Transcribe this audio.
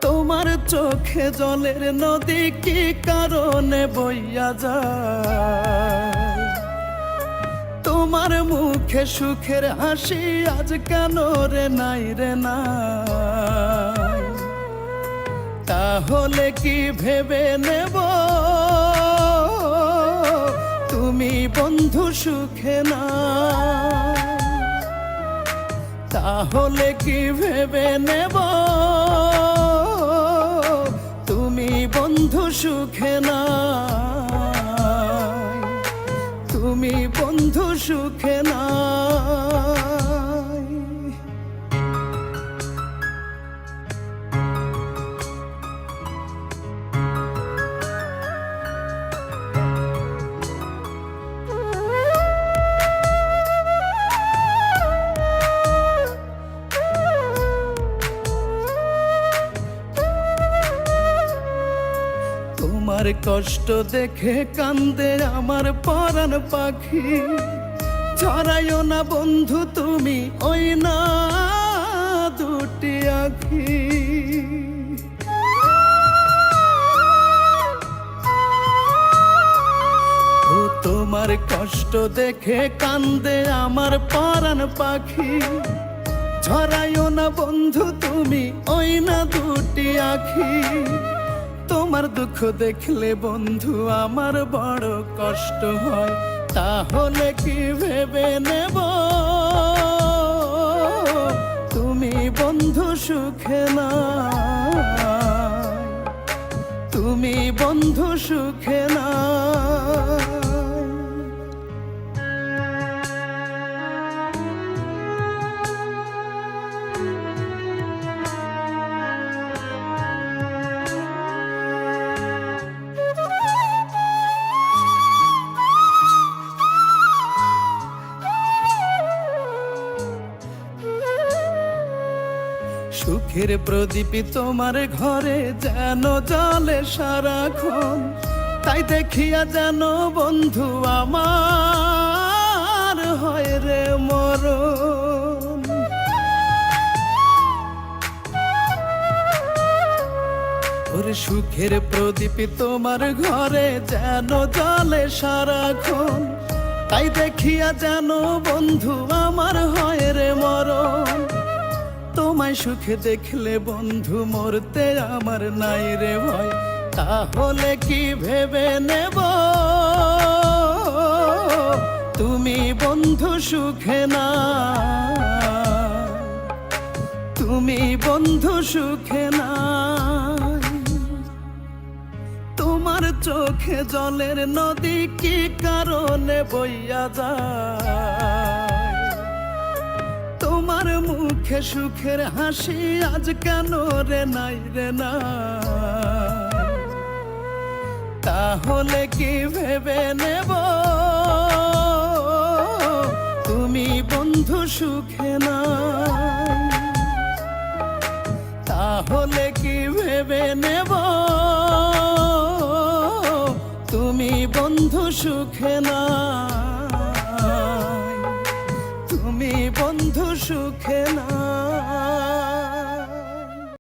তোমার চোখে জলের নদী কি কারণে বইয়া যায়? তোমার মুখে সুখের হাসি আজ কেন রে নাই রে নাই? তাহলে কি ভেবে নেব তুমি বন্ধু সুখে না? তাহলে কি ভেবে নেব তুমি বন্ধু সুখে না? তুমি বন্ধু সুখে না। তোমার কষ্ট দেখে কান্দে আমার পরাণ পাখি। ছড়াইও না বন্ধু তুমি ওই না দুটি আখি। ও তোমার কষ্ট দেখে কান্দে আমার পরাণ পাখি। ছড়াইও না বন্ধু তুমি ওই না দুটি আখি। তোমার দুঃখ দেখলে বন্ধু আমার বড় কষ্ট হয়। তাহলে কি ভেবে নেব তুমি বন্ধু সুখে না? তুমি বন্ধু সুখে না। সুখের প্রদীপ তোমার ঘরে যেন জ্বলে সারাক্ষণ। তাই দেখিয়া যেন বন্ধু আমার হয় রে মরণ। ওরে সুখের প্রদীপ তোমার ঘরে যেন জ্বলে সারাক্ষণ। তাই দেখিয়া যেন বন্ধু আমার হয় রে মরণ। তোমায় সুখে দেখলে বন্ধু মরতে আমার নাই রে ভয়। তাহলে কি ভেবে নেব তুমি বন্ধু সুখে না? তুমি বন্ধু সুখে না। তোমার চোখে জলের নদী কি কারণে বইয়া যায়? তোমার মুখে সুখের হাসি আজ কেন রে নাই রে নাই? তাহলে কি ভেবে নেব তুমি বন্ধু সুখে না? তাহলে কি ভেবে নেব তুমি বন্ধু সুখে না? তুমি বন্ধু সুখে না।